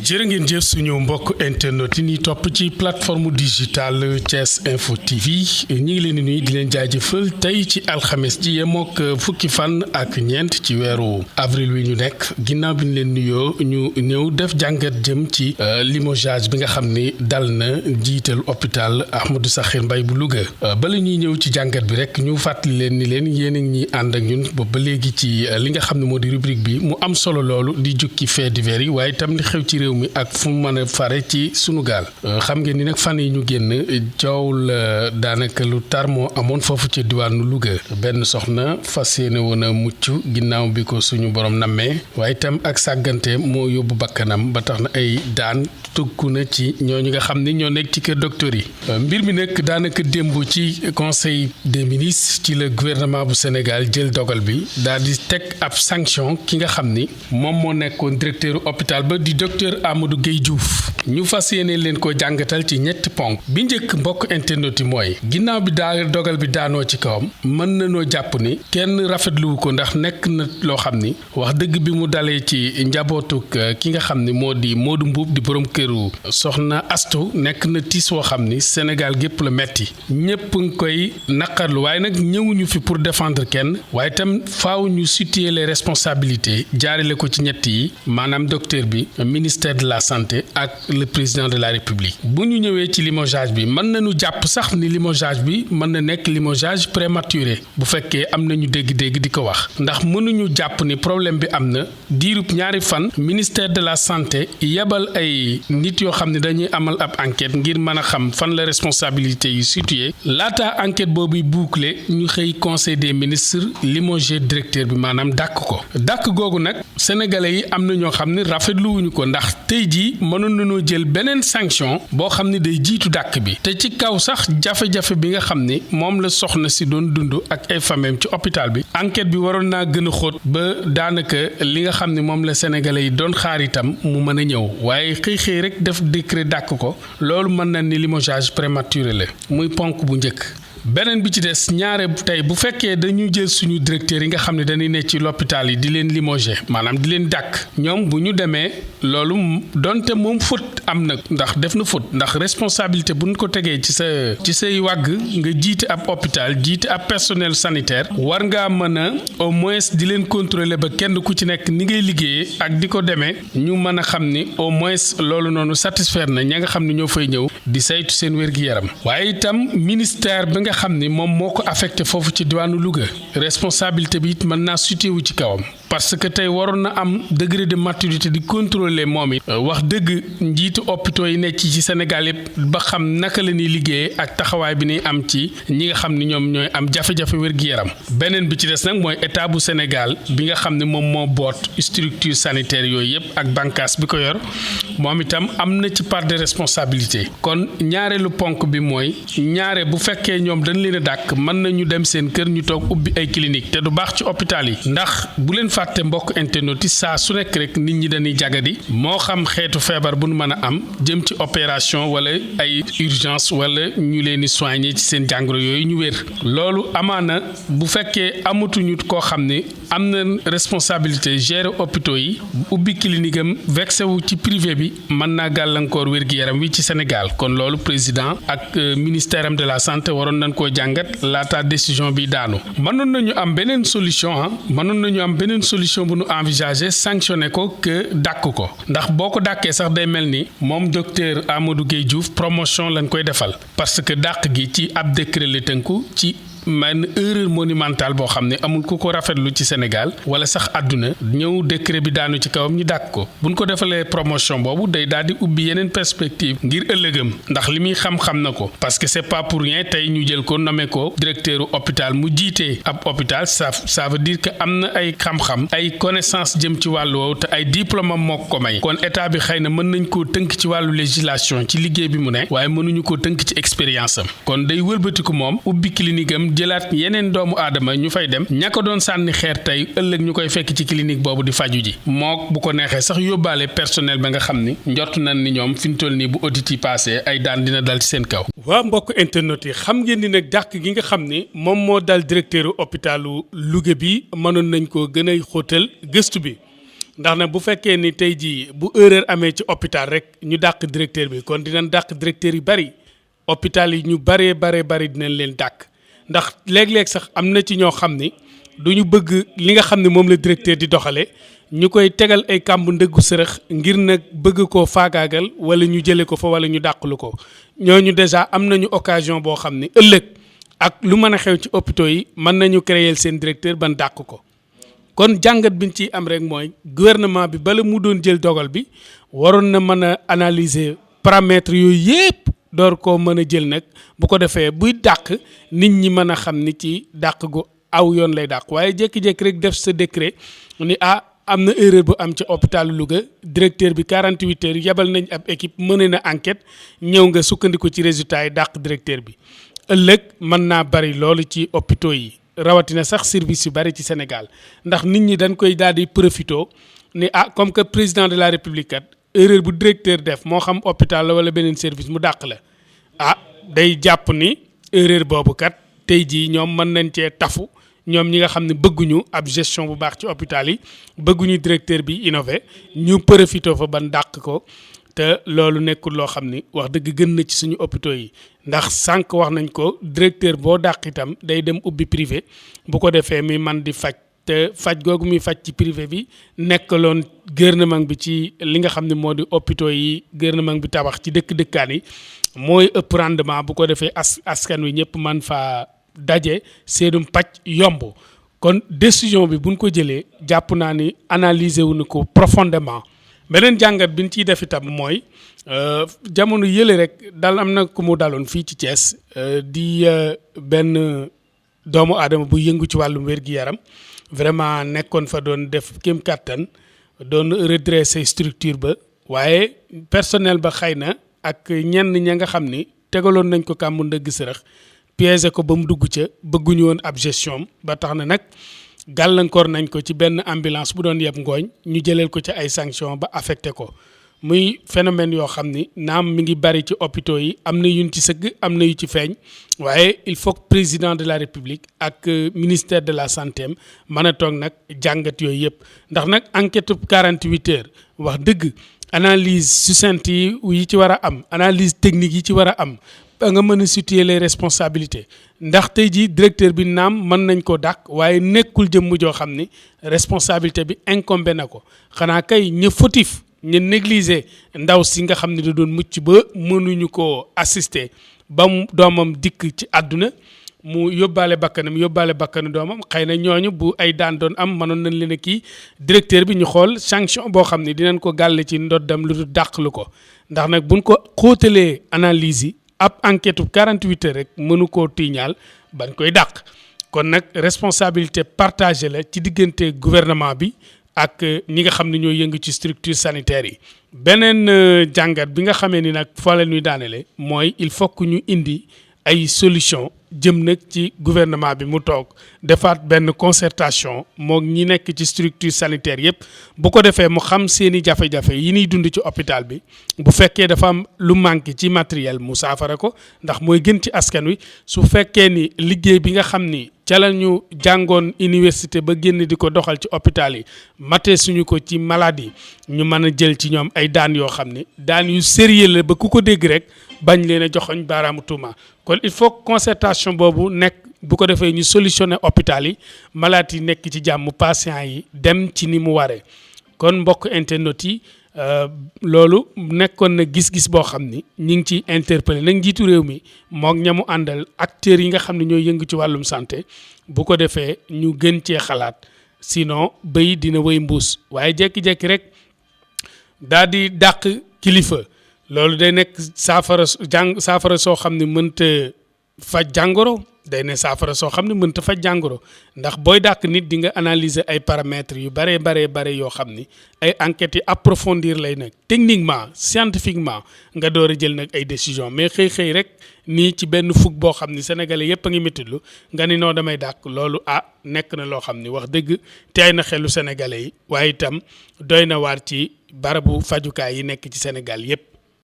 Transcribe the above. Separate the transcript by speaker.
Speaker 1: jërë ngeen jëf suñu mbokk internet yi ñuy topp ci plateforme digitale Thiès Info TV ñi ngi leen di nuyu di leen jaajëfal tey ci alxames ji yemook fukki fan ak ñeent ci weeru avril wi ñu nekk ginnaaw bi ñu leen nuyoo ñu ñëw def jàngat jëm ci limogeage bi nga xam ni dal na jiital hôpital Ahmadou Sakhir Mbaye bu Louga bala ñuy ñëw ci jàngat bi rek ñu fàttali leen ni leen yéen a ngi ànd ak ñun ba léegi ci li nga xam ne moo di rubrique bi mu am solo loolu di jukki fait divers yi waaye itam li xew ci réew mi ak fu mu mën a fare ci sunu gaal xam ngeen ni nag fan yi ñu génn coow la daanaka lu tar moo amoon foofu ci diwaanu Louga benn soxna fas yéene woon a mucc ginnaaw bi ko suñu borom nammee waaye itam ak sàggante moo yóbbu bakkanam ba tax na ay daan tëggu na ci ñooñu nga xam ni ñoo nekk ci kër docteur yi mbir mi nag daanaka démb ci conseil des ministres ci le gouvernement bu Sénégal jël dogal bi daal di teg ab sanction ki nga xam ni moom moo nekkoon directeur hôpital ba di docteur Amadou Gueye Diouf ñu fas yéene leen ko jàngatal ci ñetti ponk bi njëkk mbokk internet yi mooy ginnaaw bi daal dogal bi daanoo ci kawam mën nañoo jàpp ni kenn rafetluwu ko ndax nekk na loo xam ni wax dëgg bi mu dalee ci njabootuk ki nga xam ni moo di Modou Mbuub di borom këru soxna Astu nekk na tiis woo xam ni Sénégal gépp la metti ñëpp nga koy naqarlu waaye nag ñëwuñu fi pour défendre kenn waaye itam faaw ñu situer les responsabilités jaarale ko ci ñett yi maanaam docteur bi ministère de la santé ak le président de la république bu ñu ñëwee ci limogeage bi mën nañu jàpp sax ni limogeage bi mën na nekk limogeage prématuré bu fekkee am nañu dégg-dégg di ko wax ndax mënuñu jàpp ni problème bi am na diirub ñaari fan ministère de la santé yebal ay nit yoo xam ne dañuy amal ab enquête ngir mën a xam fan la responsabilité yi situé laata enquête boobu bouclé ñu xëy conseil des ministres limogé directeur bi maanaam dàkk ko dàkk googu nag sénégalais yi am na ñoo xam ne rafetluwuñu ko ndax tey jii mënoon nañoo jël beneen sanction boo xam ne day jiitu dàkk bi te ci kaw sax jafe-jafe bi nga xam ni moom la soxna si doon dund ak ay famem ci hôpital bi enquête bi waroon naa gën a xóot ba daanaka li nga xam ne moom la sénégalais yi doon xaar itam mu mën a ñëw waaye xëy rek def décret dàkk ko loolu mën na ni limogeage prématuré la muy ponk bu njëkk beneen bi ci des ñaare tey bu fekkee dañu jël suñu directeur yi nga xam ne dañuy ne ci l'hôpital yi di leen limogé maanaam di leen dàkk ñoom bu ñu demee loolu donte moom faute am na ndax def na faute ndax responsabilité bu ñu ko tegee ci say wàgg nga jiite ab hôpital jiite ab personnel sanitaire war ngaa mën a au moins di leen contrôler ba kenn ku ci nekk ni ngay liggéeyee ak di ko demee ñu mën a xam ni au moins loolu noonu satisfaire na ña nga xam ne ñoo fay ñëw di saytu seen wér-gi-yaram waaye itam ministère bi nga xam ni moom moo ko affecté foofu ci diwaanu Louga responsabilité bi it mën naa situé wu ci kawam parce que tey waroon na am degré de maturité di contrôler moom it wax dëgg njiitu hôpitaux yi nekk ci Sénégal yëpp ba xam naka la ñuy liggéeyee ak taxawaay bi ñuy am ci ñi nga xam ni ñoom ñooy am jafe-jafe wér-gi-yaram beneen bi ci des nag mooy état bu Sénégal bi nga xam ne moom moo boot structure sanitaire yooyu yëpp ak bànqaas bi ko yor moom itam am na ci part de responsabilité kon ñaareelu ponk bi mooy ñaare bu fekkee ñoom dañ leen a dàkk mën nañu dem seen kër ñu toog ubbi ay clinique te du baax ci hôpital yi ndax bu leen fàtte mbokk internet yi saa su nekk rek nit ñi dañuy jagadi moo xam xeetu feebar bu nu mën a am jëm ci opération wala ay urgence wala ñu leen di soigner ci seen jàngoro yooyu ñu wér loolu amaana bu fekkee amatuñu koo xam ne am na responsabilité gérer hôpitaux yi ubbi clinique am vexé wu ci privé bi mën naa gàllankoor wér-gi-yaram wi ci Sénégal kon loolu président ak ministère am de la santé waroon nañ koo jàngat laata décision bi daanu mënoon nañu am beneen solution solution bu nu envisager sanctionné ko que dàkk ko ndax boo ko dàkkee sax day mel ni moom docteur Amadou Gueye Diouf promotion lañ koy defal parce que dàq gi ci ab décret la tënku ci man erreur monumentale boo xam ne amul ku ko rafetlu ci Sénégal wala sax àdduna ñëw décret bi daanu ci kawam ñu dàkk ko buñ ko defalee promotion boobu day daal di ubbi yeneen perspective ngir ëllëgam ndax li muy xam-xam na ko parce que c'est pas pour rien tey ñu jël ko nommé ko directeur hôpital mu jiitee ab hôpital ça veut dire que am na ay xam-xam ay connaissance jëm ci wàllu woowu te ay diplôme am moo ko may kon état bi xëy na mën nañ koo tënk ci wàllu législation ci liggéey bi mu ne waaye mënuñu koo tënk ci expérience am kon day wëlbatiku moom ubbi clinique am jëlaat yeneen doomu aadama ñu fay dem ña ko doon sànni xeer tey ëllëg ñu koy fekk ci clinique boobu di faju ji mook bu ko neexee sax yóbbaale personnel ba nga xam ni njort nañ ni ñoom fi ñu toll nii bu audit yi passé ay daan dina dal ci seen kaw. waa mbokk internet yi xam ngeen ni nag dàq gi nga xam ni moom moo dal directeur hôpitalu Louga bi mënoon nañ koo gën a xóotal gëstu bi ndax nag bu fekkee ni tey jii bu erreur amee ci hôpital rek ñu dàq directeur bi kon dinañ dàq directeur yu bari hôpital yi ñu bari dinañ leen dàq ndax léeg-léeg sax am na ci ñoo xam ni du ñu bëgg li nga xam ne moom la directeur di doxalee ñu koy tegal ay kàmb ndëggu sërëx ngir nag bëgg koo faagaagal wala ñu jëlee ko fa wala ñu dàqlu ko ñooñu déjà am nañu occasion boo xam ne ëllëg ak lu mën a xew ci hôpitaux yi mën nañu créer seen directeur ban dàq ko kon jàngat biñ ciy am rek mooy gouvernement bi bala mu doon jël dogal bi waroon na mën a analyser paramètres yooyu yëpp door koo mën a jël nag bu ko defee buy dàq nit ñi mën a xam ni ci dàq gu aw yoon lay dàq waaye jékki-jékki rek def sa décret ni am na erreur bu am ci hôpital Louga directeur bi 48 heures yebal nañ ab équipe mëne na enquête ñëw nga sukkandiku ci résultat yi dàq directeur bi ëllëg mën naa bari loolu ci hôpitaux yi rawatina sax service yu bari ci Sénégal ndax nit ñi dañ koy daal di profito ni comme que président de la république kat erreur bu directeur def moo xam hôpital la wala beneen service mu dàq la day jàpp ni erreur boobu kat tey jii ñoom mën nañ cee tafu ñoom ñi nga xam ne bëgguñu ab gestion bu baax ci hôpital yi bëgguñu directeur bi innové ñu profité fa ban dàq ko te loolu nekkul loo xam ni wax dëgg gën na ci suñu hôpitaux yi ndax sànq wax nañ ko directeur boo dàq itam day dem ubbi privé bu ko defee mi man di faj te faj googu muy faj ci privé bi nekkaloon gouvernement bi ci li nga xam ne moo di hôpitaux yi gouvernement bi tabax ci dëkk-dëkkaan yi mooy ëpp rendement bu ko defee askan wi ñëpp man faa daje seenum pàcc yomb kon décision bi buñ ko jëlee jàpp naa ni analyser wuñu ko profondément beneen jàngat bi ñu ciy def itam mooy jamono yële rek dal am na ku mu daloon fii ci Thiès di benn doomu aadama bu yëngu ci wàllum wér-gi-yaram vraiment nekkoon fa doon def kéem kattan doon redresser structure ba waaye personnel ba xëy na ak ñenn ña nga xam ni tegaloon nañ ko kàmbu ndëgg sërëx piégé ko ba mu dugg ca bëgguñu woon ab gestion ba tax na nag gàllankoor nañ ko ci benn ambulance bu doon yeb ngooñ ñu jëleel ko ci ay sanctions ba affecté ko muy phénomène yoo xam ni naam mi ngi bari ci hôpitaux yi am na yuñ ci sëgg am na yu ci feeñ waaye il faut que président de la république ak ministère de la santé mën a toog nag jàngat yooyu yëpp ndax nag enquête 48 heures wax dëgg analyse succincte yi ci war a am analyse technique yi ci war a am ba nga mën a situer les responsabilités ndax tey jii directeur bi naam mën nañ ko dàq waaye nekkul jëmm joo xam ni responsabilité bi incombé na ko xanaa kay ña fautif ñu négliger ndaw si nga xam ne da doon mucc ba mënuñu ko assister ba mu doomam dikk ci àdduna mu yóbbaale bakkanu doomam xëy na ñooñu bu ay daan doon am mënoon nañ leen a kii directeur bi ñu xool sanction boo xam ne dinañ ko gàll ci ndoddam lu dul dàqlu ko ndax nag buñ ko xóotalee analyse yi ab enquête 48 heures rek mënu koo tiiñaal bañ koy dàq kon nag responsabilité partagée la ci diggante gouvernement bi ak ñi nga xam ne ñoo yëngu ci structure sanitaire yi beneen jàngat bi nga xamee ni nag foo la ñuy daanele mooy il faut que ñu indi ay solution jëm nag ci gouvernement bi mu toog defaat benn concertation moo ñi nekk ci structure sanitaire yëpp bu ko defee mu xam seeni jafe-jafe yi ñuy dund ci hôpital bi bu fekkee dafa am lu manqué ci matériel mu saafara ko ndax mooy gën ci askan wi su fekkee ni liggéey bi nga xam ni ca la ñu jàngoon université ba génn di ko doxal ci hôpital yi matee suñu ko ci maladie ñu mën a jël ci ñoom ay daan yoo xam ni daan yu sérieux la ba ku ko dégg rek bañ leen a joxoñ baaraamu tuuma kon il faut concertation boobu nekk bu ko defee ñu solutionner hôpital yi malade yi nekk ci jàmm patient yi dem ci ni mu waree kon mbokk internet yi loolu nekkoon na gis-gis boo xam ni ñi ngi ciy interpellé nag njiitu réew mi moog ñamu àndal acteurs yi nga xam ne ñooy yëngu ci wàllum santé bu ko defee ñu gën cee xalaat sinon béy dina wéy mbuus waaye jekki-jekki rek daal di dàq kilifa loolu day nekk saafara soo xam ne mënta faj jàngoro day ne saafara soo xam ne mënta faj jàngoro ndax booy dàq nit di nga analyser ay paramètres yu bare yoo xam ni ay enquêtes yi approfondir lay nekk techniquement scientifiquement nga door a jël nag ay décision mais xëy rek nii ci benn fukk boo xam ni sénégalais yëpp a ngi méttitlu nga ni noo damay dàq loolu nekk na loo xam ni wax dëgg teey na xelu sénégalais yi waaye itam doy na waar ci barabu fajukaay yi nekk ci Sénégal yëpp